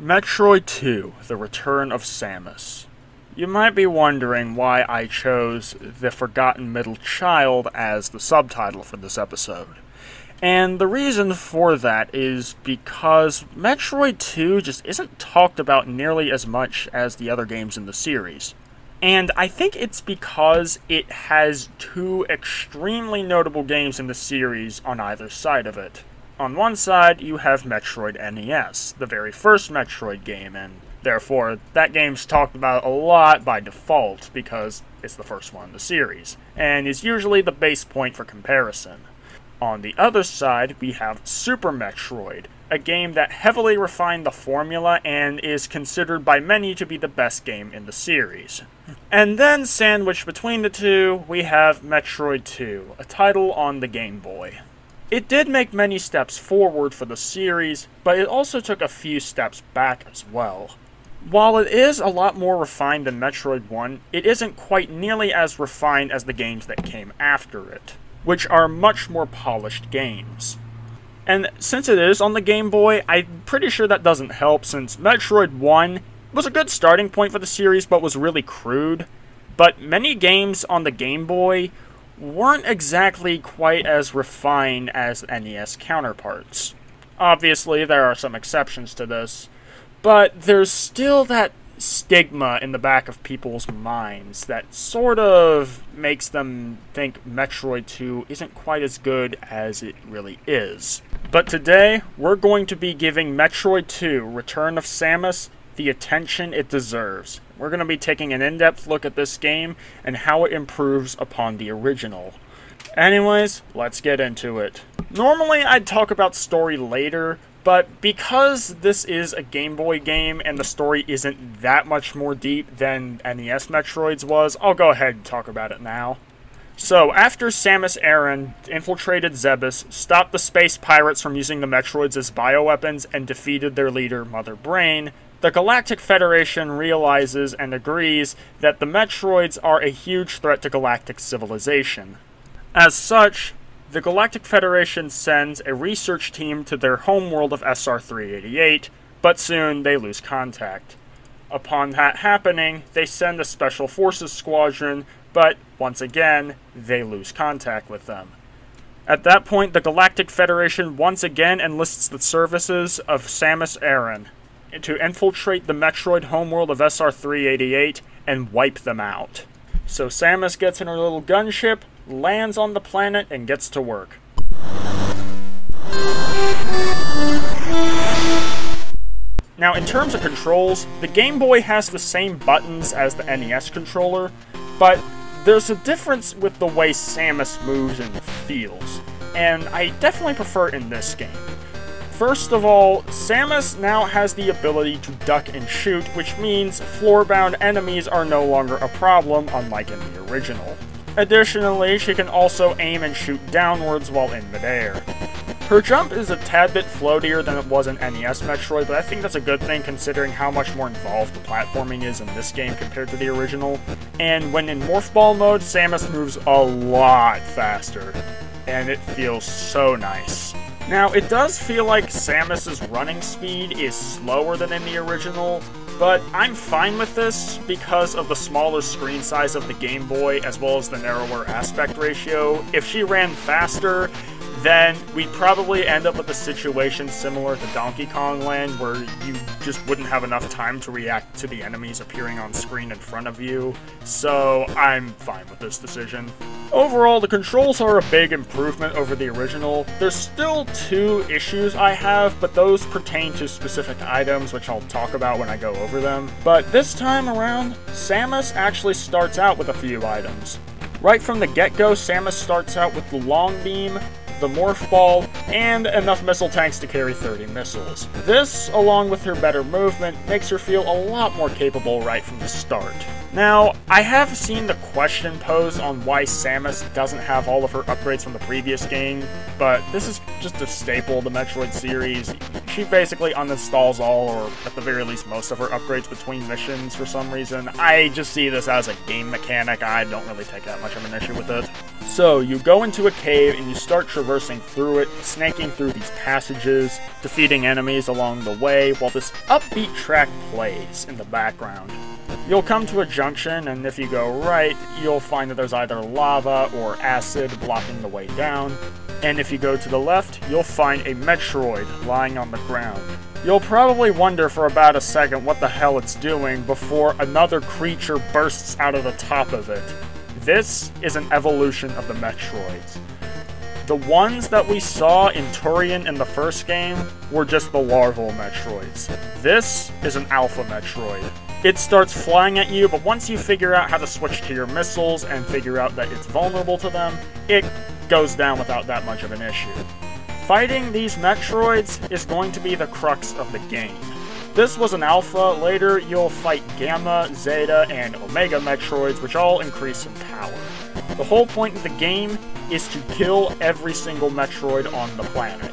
Metroid 2, The Return of Samus. You might be wondering why I chose The Forgotten Middle Child as the subtitle for this episode. And the reason for that is because Metroid 2 just isn't talked about nearly as much as the other games in the series. And I think it's because it has two extremely notable games in the series on either side of it. On one side, you have Metroid NES, the very first Metroid game, and therefore, that game's talked about a lot by default because it's the first one in the series, and is usually the base point for comparison. On the other side, we have Super Metroid, a game that heavily refined the formula and is considered by many to be the best game in the series. And then, sandwiched between the two, we have Metroid 2, a title on the Game Boy. It did make many steps forward for the series, but it also took a few steps back as well. While it is a lot more refined than Metroid 1, it isn't quite nearly as refined as the games that came after it, which are much more polished games. And since it is on the Game Boy, I'm pretty sure that doesn't help, since Metroid 1 was a good starting point for the series, but was really crude. But many games on the Game Boy weren't exactly quite as refined as NES counterparts. Obviously, there are some exceptions to this, but there's still that stigma in the back of people's minds that sort of makes them think Metroid 2 isn't quite as good as it really is. But today, we're going to be giving Metroid 2, Return of Samus, the attention it deserves. We're going to be taking an in-depth look at this game and how it improves upon the original. Anyways, let's get into it. Normally, I'd talk about story later, but because this is a Game Boy game and the story isn't that much more deep than NES Metroids was, I'll go ahead and talk about it now. So, after Samus Aran infiltrated Zebes, stopped the space pirates from using the Metroids as bioweapons, and defeated their leader, Mother Brain, the Galactic Federation realizes and agrees that the Metroids are a huge threat to galactic civilization. As such, the Galactic Federation sends a research team to their homeworld of SR-388, but soon they lose contact. Upon that happening, they send a Special Forces squadron, but once again, they lose contact with them. At that point, the Galactic Federation once again enlists the services of Samus Aran to infiltrate the Metroid homeworld of SR-388 and wipe them out. So Samus gets in her little gunship, lands on the planet, and gets to work. Now, in terms of controls, the Game Boy has the same buttons as the NES controller, but there's a difference with the way Samus moves and feels, and I definitely prefer it in this game. First of all, Samus now has the ability to duck and shoot, which means floor-bound enemies are no longer a problem, unlike in the original. Additionally, she can also aim and shoot downwards while in midair. Her jump is a tad bit floatier than it was in NES Metroid, but I think that's a good thing considering how much more involved the platforming is in this game compared to the original. And when in Morph Ball mode, Samus moves a lot faster, and it feels so nice. Now, it does feel like Samus's running speed is slower than in the original, but I'm fine with this because of the smaller screen size of the Game Boy as well as the narrower aspect ratio. If she ran faster, then we'd probably end up with a situation similar to Donkey Kong Land, where you just wouldn't have enough time to react to the enemies appearing on screen in front of you, so I'm fine with this decision. Overall, the controls are a big improvement over the original. There's still two issues I have, but those pertain to specific items, which I'll talk about when I go over them. But this time around, Samus actually starts out with a few items. Right from the get-go, Samus starts out with the Long Beam, the Morph Ball, and enough missile tanks to carry 30 missiles. This, along with her better movement, makes her feel a lot more capable right from the start. Now, I have seen the question posed on why Samus doesn't have all of her upgrades from the previous game, but this is just a staple of the Metroid series. she basically uninstalls all, or at the very least most of her upgrades between missions for some reason. I just see this as a game mechanic. I don't really take that much of an issue with it. So, you go into a cave and you start traversing through it, snaking through these passages, defeating enemies along the way, while this upbeat track plays in the background. You'll come to a junction, and if you go right, you'll find that there's either lava or acid blocking the way down. And if you go to the left, you'll find a Metroid lying on the ground. You'll probably wonder for about a second what the hell it's doing before another creature bursts out of the top of it. This is an evolution of the Metroids. The ones that we saw in Turian in the first game were just the Larval Metroids. This is an Alpha Metroid. It starts flying at you, but once you figure out how to switch to your missiles and figure out that it's vulnerable to them, it goes down without that much of an issue. Fighting these Metroids is going to be the crux of the game. This was an alpha. Later, you'll fight Gamma, Zeta, and Omega Metroids, which all increase in power. The whole point of the game is to kill every single Metroid on the planet.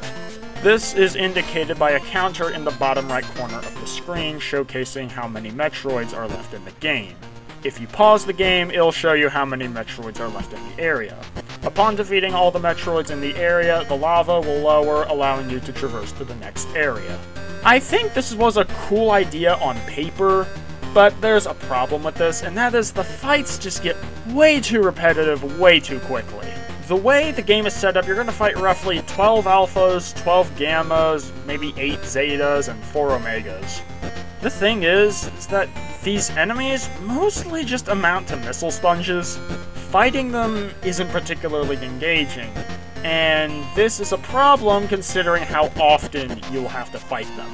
This is indicated by a counter in the bottom right corner of the screen, showcasing how many Metroids are left in the game. If you pause the game, it'll show you how many Metroids are left in the area. Upon defeating all the Metroids in the area, the lava will lower, allowing you to traverse to the next area. I think this was a cool idea on paper, but there's a problem with this, and that is the fights just get way too repetitive way too quickly. The way the game is set up, you're going to fight roughly 12 alphas, 12 gammas, maybe 8 zetas, and 4 omegas. The thing is that these enemies mostly just amount to missile sponges. Fighting them isn't particularly engaging, and this is a problem considering how often you'll have to fight them.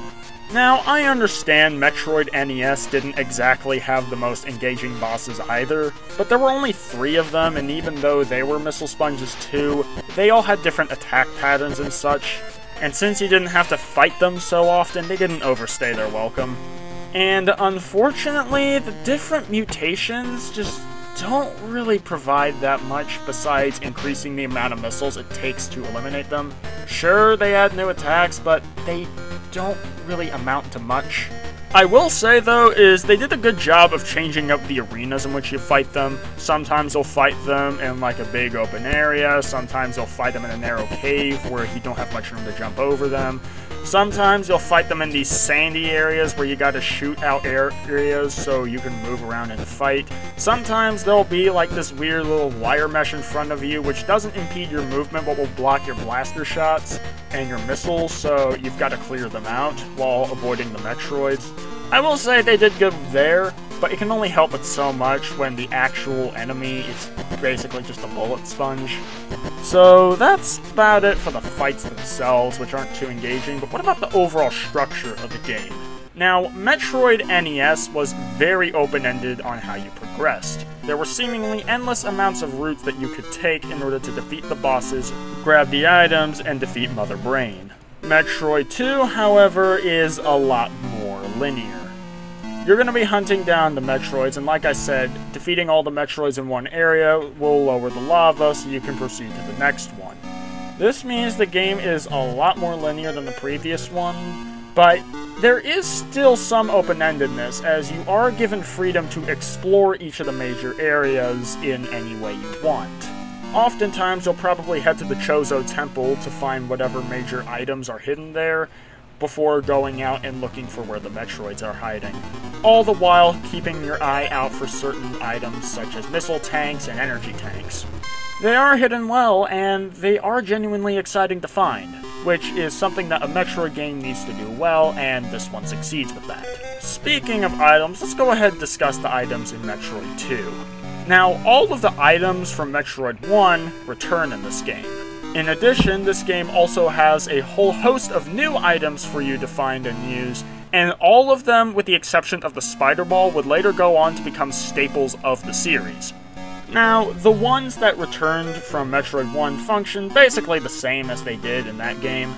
Now, I understand Metroid NES didn't exactly have the most engaging bosses either, but there were only 3 of them, and even though they were missile sponges too, they all had different attack patterns and such, and since you didn't have to fight them so often, they didn't overstay their welcome. And unfortunately, the different mutations just don't really provide that much besides increasing the amount of missiles it takes to eliminate them. Sure, they add new attacks, but they don't really amount to much. I will say, though, is they did a good job of changing up the arenas in which you fight them. Sometimes you'll fight them in like a big open area, sometimes you'll fight them in a narrow cave where you don't have much room to jump over them. Sometimes you'll fight them in these sandy areas where you gotta shoot out areas so you can move around and fight. Sometimes there'll be like this weird little wire mesh in front of you which doesn't impede your movement but will block your blaster shots and your missiles, so you've got to clear them out while avoiding the Metroids. I will say they did good there, but it can only help it so much when the actual enemy is basically just a bullet sponge. So that's about it for the fights themselves, which aren't too engaging, but what about the overall structure of the game? Now, Metroid NES was very open-ended on how you progressed. There were seemingly endless amounts of routes that you could take in order to defeat the bosses, grab the items, and defeat Mother Brain. Metroid 2, however, is a lot more linear. You're going to be hunting down the Metroids, and like I said, defeating all the Metroids in one area will lower the lava so you can proceed to the next one. This means the game is a lot more linear than the previous one, but there is still some open-endedness, as you are given freedom to explore each of the major areas in any way you want. Oftentimes, you'll probably head to the Chozo Temple to find whatever major items are hidden there, before going out and looking for where the Metroids are hiding. All the while keeping your eye out for certain items such as missile tanks and energy tanks. They are hidden well, and they are genuinely exciting to find, which is something that a Metroid game needs to do well, and this one succeeds with that. Speaking of items, let's go ahead and discuss the items in Metroid 2. Now, all of the items from Metroid 1 return in this game. In addition, this game also has a whole host of new items for you to find and use, and all of them, with the exception of the Spider Ball, would later go on to become staples of the series. Now, the ones that returned from Metroid 1 function basically the same as they did in that game,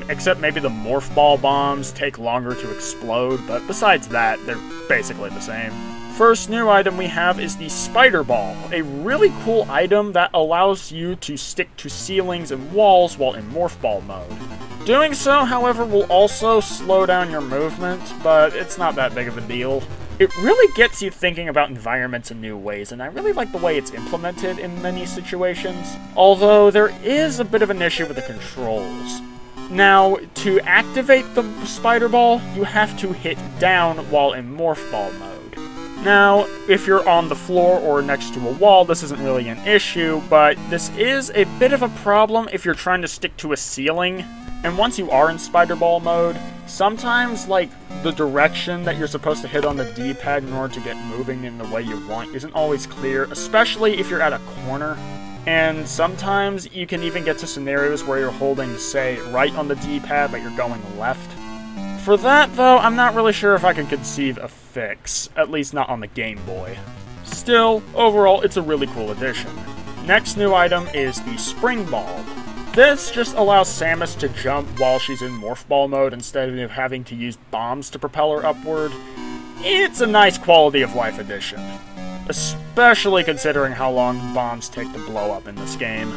except maybe the Morph Ball bombs take longer to explode, but besides that, they're basically the same. First new item we have is the Spider Ball, a really cool item that allows you to stick to ceilings and walls while in Morph Ball mode. Doing so, however, will also slow down your movement, but it's not that big of a deal. It really gets you thinking about environments in new ways, and I really like the way it's implemented in many situations, although there is a bit of an issue with the controls. Now, to activate the Spider Ball, you have to hit down while in Morph Ball mode. Now, if you're on the floor or next to a wall, this isn't really an issue, but this is a bit of a problem if you're trying to stick to a ceiling. And once you are in Spider Ball mode, sometimes, like, the direction that you're supposed to hit on the D-pad in order to get moving in the way you want isn't always clear, especially if you're at a corner. And sometimes you can even get to scenarios where you're holding, say, right on the D-pad, but you're going left. For that, though, I'm not really sure if I can conceive a fix, at least not on the Game Boy. Still, overall, it's a really cool addition. Next new item is the Spring Ball. This just allows Samus to jump while she's in Morph Ball mode instead of having to use bombs to propel her upward. It's a nice quality of life addition, especially considering how long bombs take to blow up in this game.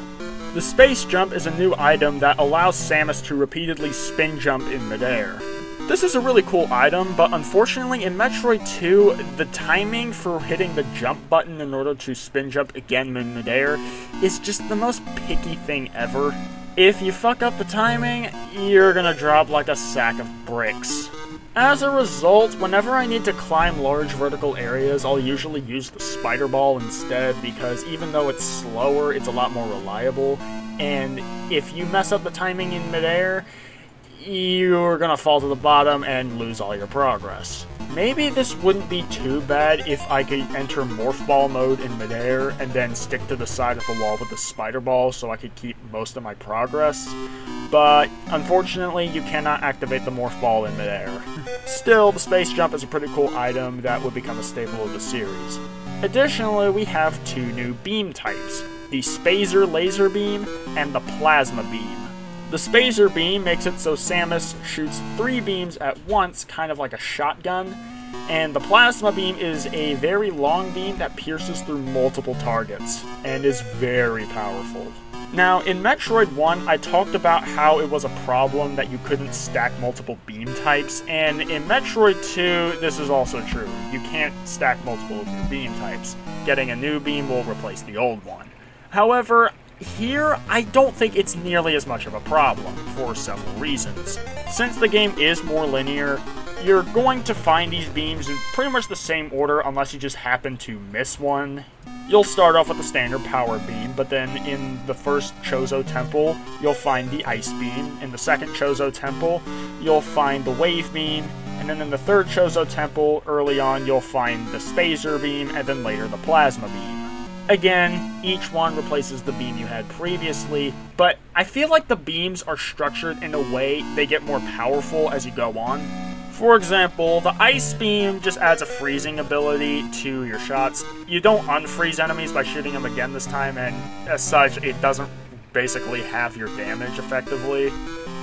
The Space Jump is a new item that allows Samus to repeatedly spin jump in midair. This is a really cool item, but unfortunately in Metroid 2, the timing for hitting the jump button in order to spin jump again in midair is just the most picky thing ever. If you fuck up the timing, you're gonna drop like a sack of bricks. As a result, whenever I need to climb large vertical areas, I'll usually use the Spider Ball instead, because even though it's slower, it's a lot more reliable, and if you mess up the timing in midair, you're gonna fall to the bottom and lose all your progress. Maybe this wouldn't be too bad if I could enter Morph Ball mode in midair and then stick to the side of the wall with the Spider Ball so I could keep most of my progress, but unfortunately you cannot activate the Morph Ball in midair. Still, the Space Jump is a pretty cool item that would become a staple of the series. Additionally, we have two new beam types, the Spazer Laser Beam and the Plasma Beam. The Spazer Beam makes it so Samus shoots 3 beams at once, kind of like a shotgun, and the Plasma Beam is a very long beam that pierces through multiple targets, and is very powerful. Now, in Metroid 1, I talked about how it was a problem that you couldn't stack multiple beam types, and in Metroid 2, this is also true. You can't stack multiple of your beam types. Getting a new beam will replace the old one. However, here, I don't think it's nearly as much of a problem, for several reasons. Since the game is more linear, you're going to find these beams in pretty much the same order unless you just happen to miss one. You'll start off with the standard power beam, but then in the first Chozo Temple, you'll find the ice beam. In the second Chozo Temple, you'll find the wave beam, and then in the third Chozo Temple, early on, you'll find the Spazer beam, and then later the plasma beam. Again, each one replaces the beam you had previously, but I feel like the beams are structured in a way they get more powerful as you go on. For example, the ice beam just adds a freezing ability to your shots. You don't unfreeze enemies by shooting them again this time, and as such, it doesn't basically halve your damage effectively.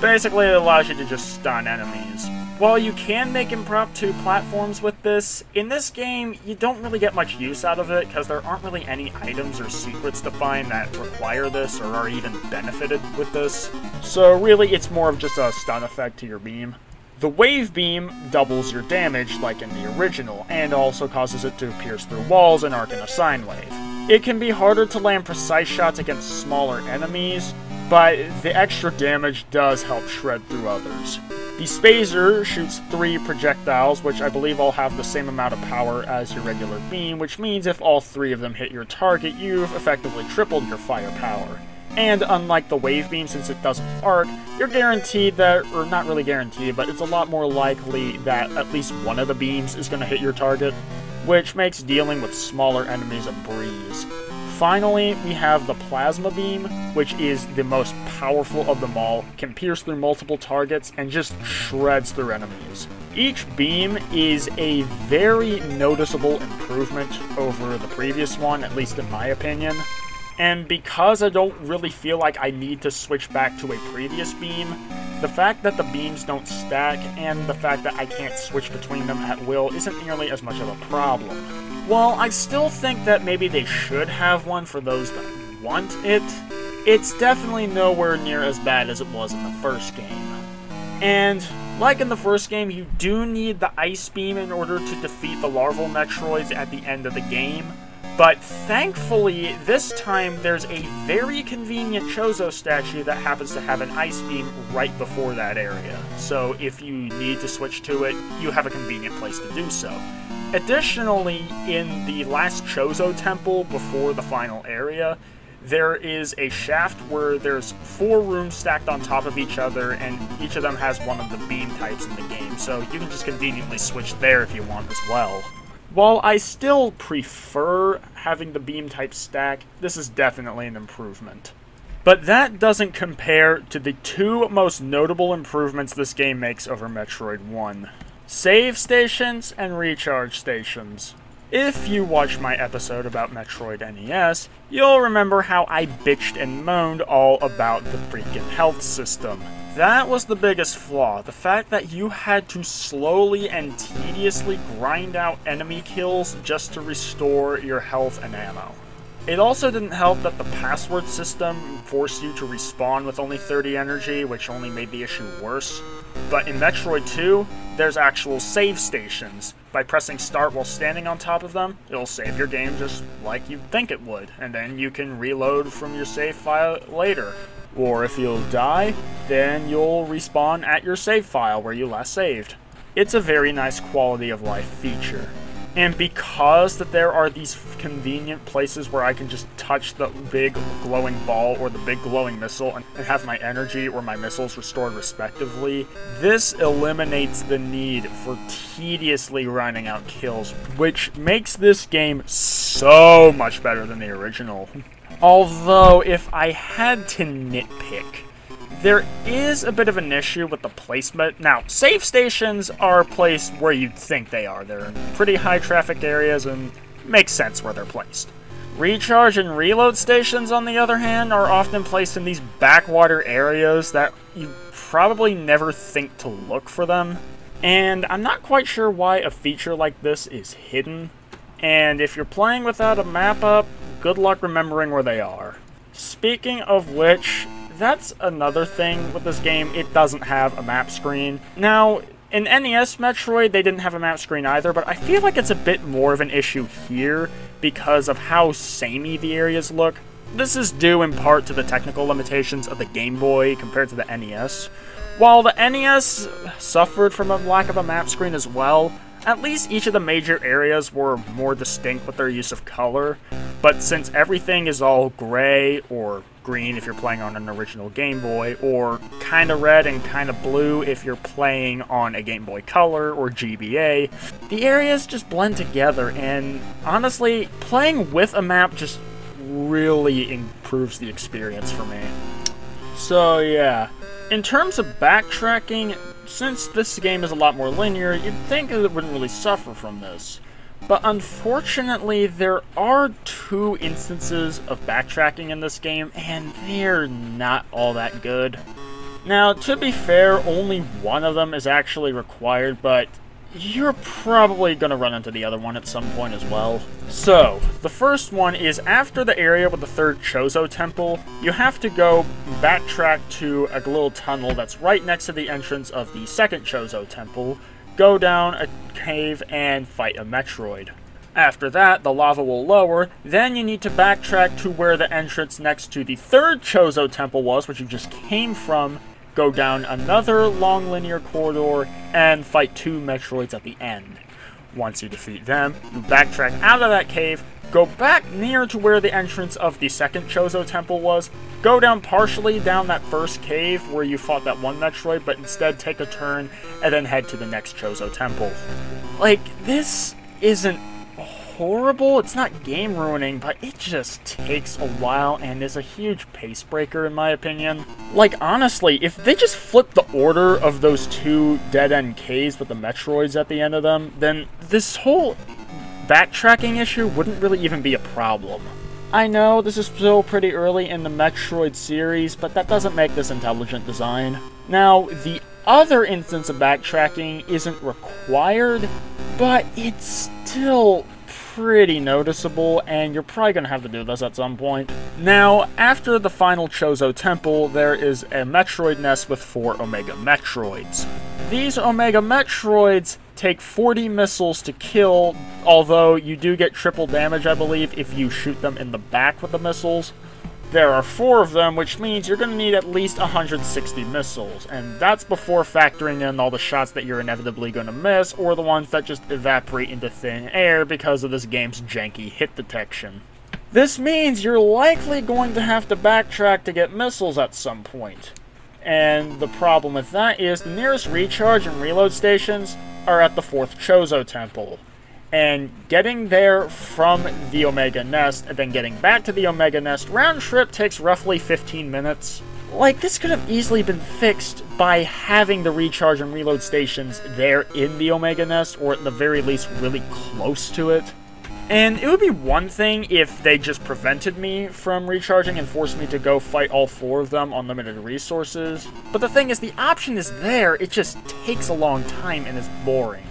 Basically, it allows you to just stun enemies. While you can make impromptu platforms with this, in this game, you don't really get much use out of it because there aren't really any items or secrets to find that require this or are even benefited with this. So really, it's more of just a stun effect to your beam. The wave beam doubles your damage like in the original, and also causes it to pierce through walls and arc in a sine wave. It can be harder to land precise shots against smaller enemies, but the extra damage does help shred through others. The Spazer shoots 3 projectiles, which I believe all have the same amount of power as your regular beam, which means if all 3 of them hit your target, you've effectively tripled your firepower. And unlike the wave beam, since it doesn't arc, you're guaranteed that, or not really guaranteed, but it's a lot more likely that at least one of the beams is going to hit your target, which makes dealing with smaller enemies a breeze. Finally, we have the Plasma Beam, which is the most powerful of them all, can pierce through multiple targets, and just shreds through enemies. Each beam is a very noticeable improvement over the previous one, at least in my opinion. And because I don't really feel like I need to switch back to a previous beam, the fact that the beams don't stack, and the fact that I can't switch between them at will isn't nearly as much of a problem. While I still think that maybe they should have one for those that want it, it's definitely nowhere near as bad as it was in the first game. And like in the first game, you do need the Ice Beam in order to defeat the Larval Metroids at the end of the game. But thankfully, this time there's a very convenient Chozo statue that happens to have an Ice Beam right before that area. So if you need to switch to it, you have a convenient place to do so. Additionally, in the last Chozo Temple before the final area, there is a shaft where there's 4 rooms stacked on top of each other, and each of them has one of the beam types in the game, so you can just conveniently switch there if you want as well. While I still prefer having the beam type stack, this is definitely an improvement. But that doesn't compare to the 2 most notable improvements this game makes over Metroid 1. Save stations and recharge stations. If you watched my episode about Metroid NES, you'll remember how I bitched and moaned all about the freaking health system. That was the biggest flaw, the fact that you had to slowly and tediously grind out enemy kills just to restore your health and ammo. It also didn't help that the password system forced you to respawn with only 30 energy, which only made the issue worse. But in Metroid 2, there's actual save stations. By pressing start while standing on top of them, it'll save your game just like you'd think it would, and then you can reload from your save file later. Or if you'll die, then you'll respawn at your save file where you last saved. It's a very nice quality of life feature. And because that there are these convenient places where I can just touch the big glowing ball or the big glowing missile and have my energy or my missiles restored respectively, this eliminates the need for tediously grinding out kills, which makes this game so much better than the original. Although, if I had to nitpick, there is a bit of an issue with the placement. Now, save stations are placed where you'd think they are. They're in pretty high traffic areas and makes sense where they're placed. Recharge and reload stations, on the other hand, are often placed in these backwater areas that you probably never think to look for them. And I'm not quite sure why a feature like this is hidden. And if you're playing without a map up, good luck remembering where they are. Speaking of which, that's another thing with this game, it doesn't have a map screen. Now, in NES Metroid, they didn't have a map screen either, but I feel like it's a bit more of an issue here because of how samey the areas look. This is due in part to the technical limitations of the Game Boy compared to the NES. While the NES suffered from a lack of a map screen as well, at least each of the major areas were more distinct with their use of color, but since everything is all gray or green if you're playing on an original Game Boy, or kinda red and kinda blue if you're playing on a Game Boy Color or GBA, the areas just blend together, and honestly, playing with a map just really improves the experience for me. So yeah, in terms of backtracking, since this game is a lot more linear, you'd think it wouldn't really suffer from this. But unfortunately, there are 2 instances of backtracking in this game, and they're not all that good. Now, to be fair, only one of them is actually required, but you're probably going to run into the other one at some point as well. So, the first one is after the area with the 3rd Chozo Temple, you have to go backtrack to a little tunnel that's right next to the entrance of the 2nd Chozo Temple, go down a cave, and fight a Metroid. After that, the lava will lower, then you need to backtrack to where the entrance next to the 3rd Chozo Temple was, which you just came from, go down another long linear corridor, and fight 2 Metroids at the end. Once you defeat them, you backtrack out of that cave, go back near to where the entrance of the 2nd Chozo Temple was, go down partially down that first cave where you fought that one Metroid, but instead take a turn and then head to the next Chozo Temple. Like, this isn't horrible, it's not game ruining, but it just takes a while and is a huge pace breaker in my opinion. Like, honestly, if they just flipped the order of those 2 dead-end caves with the Metroids at the end of them, then this whole backtracking issue wouldn't really even be a problem. I know this is still pretty early in the Metroid series, but that doesn't make this intelligent design. Now, the other instance of backtracking isn't required, but it's still pretty noticeable, and you're probably going to have to do this at some point. Now, after the final Chozo Temple, there is a Metroid nest with 4 Omega Metroids. These Omega Metroids take 40 missiles to kill, although you do get triple damage, I believe, if you shoot them in the back with the missiles. There are 4 of them, which means you're going to need at least 160 missiles, and that's before factoring in all the shots that you're inevitably going to miss, or the ones that just evaporate into thin air because of this game's janky hit detection. This means you're likely going to have to backtrack to get missiles at some point. And the problem with that is the nearest recharge and reload stations are at the 4th Chozo Temple. And getting there from the Omega Nest, and then getting back to the Omega Nest, round trip takes roughly 15 minutes. Like, this could have easily been fixed by having the recharge and reload stations there in the Omega Nest, or at the very least really close to it. And it would be one thing if they just prevented me from recharging and forced me to go fight all 4 of them on limited resources. But the thing is, the option is there, it just takes a long time and is boring.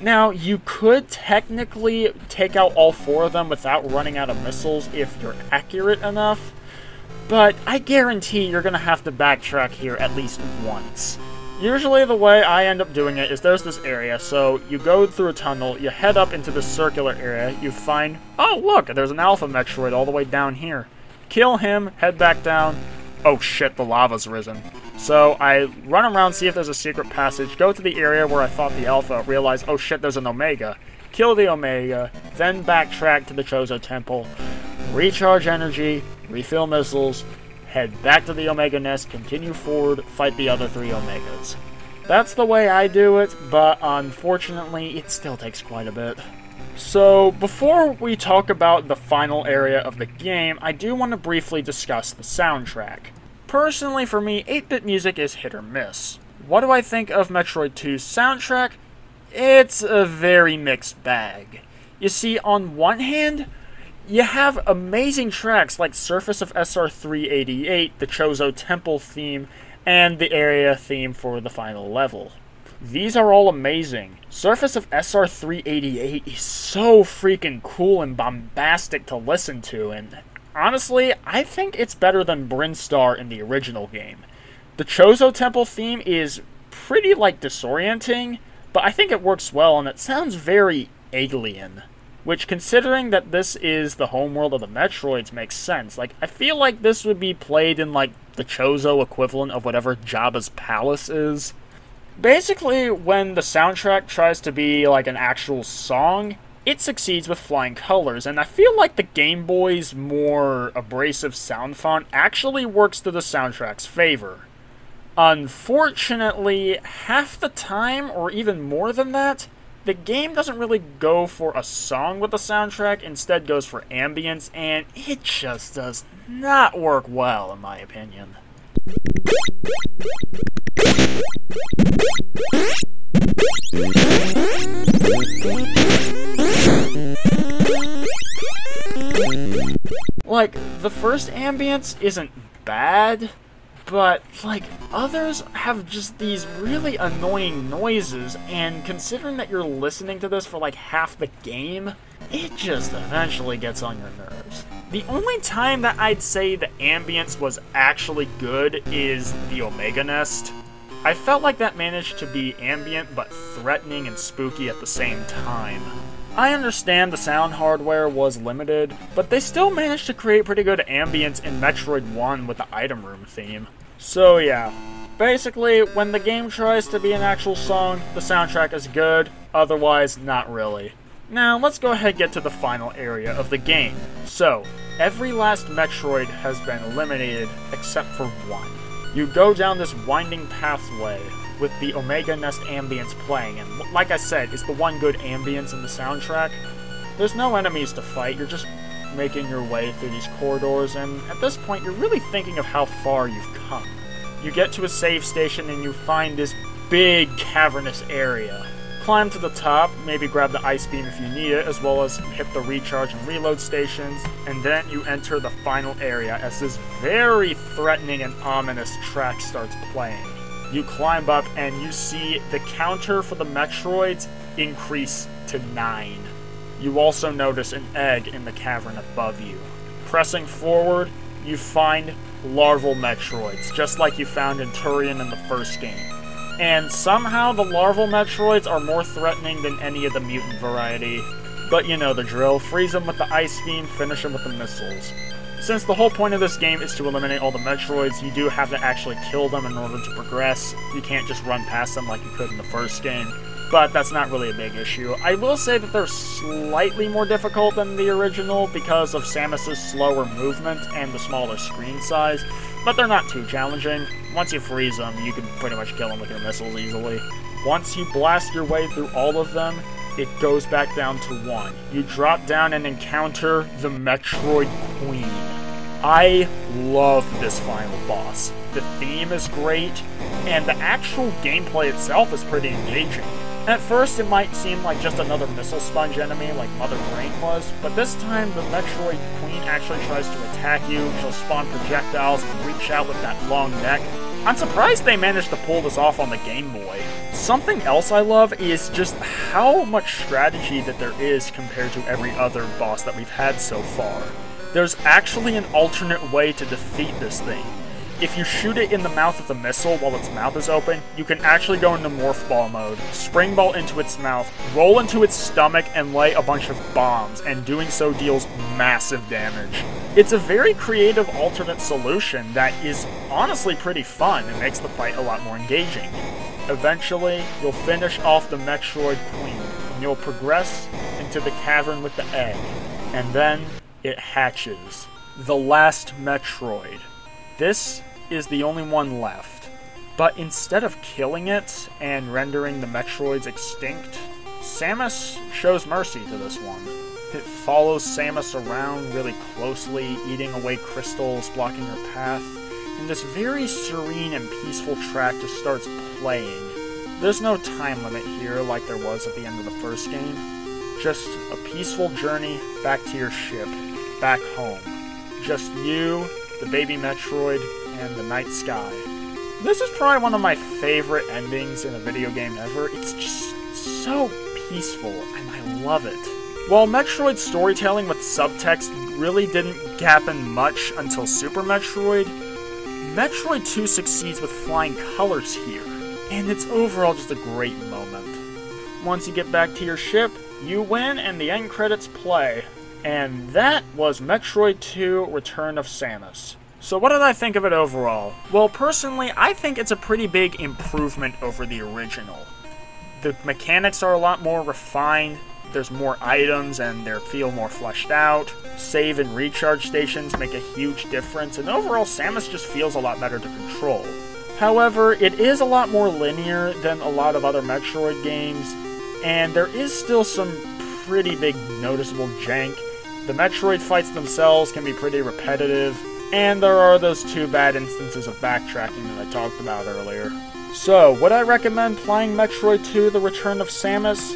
Now, you could technically take out all 4 of them without running out of missiles if you're accurate enough, but I guarantee you're going to have to backtrack here at least once. Usually the way I end up doing it is there's this area, so you go through a tunnel, you head up into this circular area, you find, oh look, there's an Alpha Metroid all the way down here. Kill him, head back down, oh shit, the lava's risen. So I run around, see if there's a secret passage, go to the area where I fought the Alpha, realize, oh shit, there's an Omega. Kill the Omega, then backtrack to the Chozo Temple, recharge energy, refill missiles, head back to the Omega Nest, continue forward, fight the other 3 Omegas. That's the way I do it, but unfortunately, it still takes quite a bit. So, before we talk about the final area of the game, I do want to briefly discuss the soundtrack. Personally, for me, 8-bit music is hit or miss. What do I think of Metroid 2's soundtrack? It's a very mixed bag. You see, on one hand, you have amazing tracks like Surface of SR388, the Chozo Temple theme, and the area theme for the final level. These are all amazing. Surface of SR388 is so freaking cool and bombastic to listen to, and honestly, I think it's better than Brinstar in the original game. The Chozo Temple theme is pretty, disorienting, but I think it works well, and it sounds very alien. Which, considering that this is the homeworld of the Metroids, makes sense. I feel like this would be played in, the Chozo equivalent of whatever Jabba's palace is. Basically, when the soundtrack tries to be, an actual song, it succeeds with flying colors, and I feel like the Game Boy's more abrasive sound font actually works to the soundtrack's favor. Unfortunately, half the time, or even more than that, the game doesn't really go for a song with the soundtrack, instead goes for ambience, and it just does not work well, in my opinion. The first ambience isn't bad, but, others have just these really annoying noises, and considering that you're listening to this for, half the game, it just eventually gets on your nerves. The only time that I'd say the ambience was actually good is the Omega Nest. I felt like that managed to be ambient but threatening and spooky at the same time. I understand the sound hardware was limited, but they still managed to create pretty good ambience in Metroid 1 with the item room theme. So yeah, basically, when the game tries to be an actual song, the soundtrack is good, otherwise not really. Now, let's go ahead and get to the final area of the game. So, every last Metroid has been eliminated except for one. You go down this winding pathway with the Omega Nest ambience playing, and like I said, it's the one good ambience in the soundtrack. There's no enemies to fight, you're just making your way through these corridors, and at this point you're really thinking of how far you've come. You get to a save station and you find this big cavernous area. Climb to the top, maybe grab the ice beam if you need it, as well as hit the recharge and reload stations, and then you enter the final area as this very threatening and ominous track starts playing. You climb up and you see the counter for the Metroids increase to 9. You also notice an egg in the cavern above you. Pressing forward, you find Larval Metroids, just like you found in Turian in the first game. And somehow the Larval Metroids are more threatening than any of the mutant variety. But you know the drill, freeze them with the ice beam, finish them with the missiles. Since the whole point of this game is to eliminate all the Metroids, you do have to actually kill them in order to progress. You can't just run past them like you could in the first game. But that's not really a big issue. I will say that they're slightly more difficult than the original because of Samus's slower movement and the smaller screen size, but they're not too challenging. Once you freeze them, you can pretty much kill them with your missiles easily. Once you blast your way through all of them, it goes back down to 1. You drop down and encounter the Metroid Queen. I love this final boss. The theme is great, and the actual gameplay itself is pretty engaging. At first, it might seem like just another missile sponge enemy like Mother Brain was, but this time the Metroid Queen actually tries to attack you. She'll spawn projectiles and reach out with that long neck. I'm surprised they managed to pull this off on the Game Boy. Something else I love is just how much strategy that there is compared to every other boss that we've had so far. There's actually an alternate way to defeat this thing. If you shoot it in the mouth with a missile while its mouth is open, you can actually go into Morph Ball mode, spring ball into its mouth, roll into its stomach, and lay a bunch of bombs, and doing so deals massive damage. It's a very creative alternate solution that is honestly pretty fun and makes the fight a lot more engaging. Eventually, you'll finish off the Metroid Queen, and you'll progress into the cavern with the egg, and then it hatches. The last Metroid. This is the only one left, but instead of killing it and rendering the Metroids extinct, Samus shows mercy to this one. It follows Samus around really closely, eating away crystals, blocking her path, and this very serene and peaceful track just starts playing. There's no time limit here like there was at the end of the first game, just a peaceful journey back to your ship, back home. Just you, the baby Metroid, and the night sky. This is probably one of my favorite endings in a video game ever. It's just so peaceful, and I love it. While Metroid's storytelling with subtext really didn't happen much until Super Metroid, Metroid 2 succeeds with flying colors here, and it's overall just a great moment. Once you get back to your ship, you win and the end credits play. And that was Metroid 2 Return of Samus. So what did I think of it overall? Well, personally, I think it's a pretty big improvement over the original. The mechanics are a lot more refined, there's more items and they feel more fleshed out, save and recharge stations make a huge difference, and overall Samus just feels a lot better to control. However, it is a lot more linear than a lot of other Metroid games, and there is still some pretty big noticeable jank. The Metroid fights themselves can be pretty repetitive, and there are those 2 bad instances of backtracking that I talked about earlier. So, would I recommend playing Metroid 2 The Return of Samus?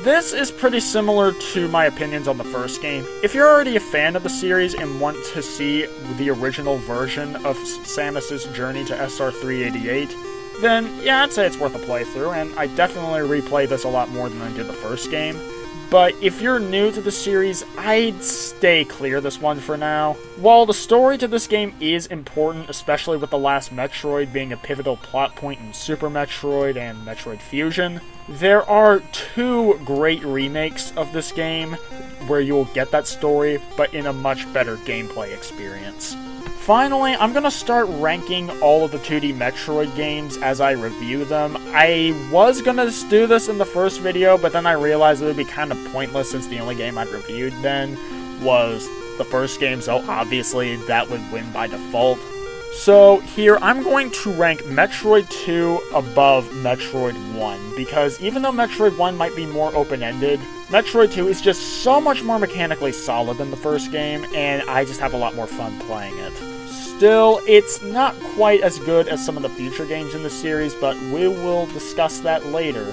This is pretty similar to my opinions on the first game. If you're already a fan of the series and want to see the original version of Samus's journey to SR388, then yeah, I'd say it's worth a playthrough, and I definitely replay this a lot more than I did the first game. But if you're new to the series, I'd stay clear this one for now. While the story to this game is important, especially with the last Metroid being a pivotal plot point in Super Metroid and Metroid Fusion, there are 2 great remakes of this game where you'll get that story, but in a much better gameplay experience. Finally, I'm going to start ranking all of the 2D Metroid games as I review them. I was going to do this in the first video, but then I realized it would be kind of pointless since the only game I'd reviewed then was the first game, so obviously that would win by default. So here, I'm going to rank Metroid 2 above Metroid 1, because even though Metroid 1 might be more open-ended, Metroid 2 is just so much more mechanically solid than the first game, and I just have a lot more fun playing it. Still, it's not quite as good as some of the future games in the series, but we will discuss that later.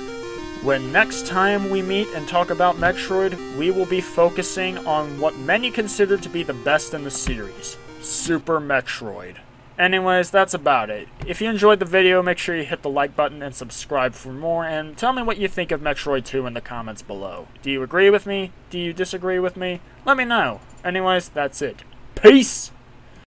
When next time we meet and talk about Metroid, we will be focusing on what many consider to be the best in the series, Super Metroid. Anyways, that's about it. If you enjoyed the video, make sure you hit the like button and subscribe for more, and tell me what you think of Metroid 2 in the comments below. Do you agree with me? Do you disagree with me? Let me know. Anyways, that's it. Peace!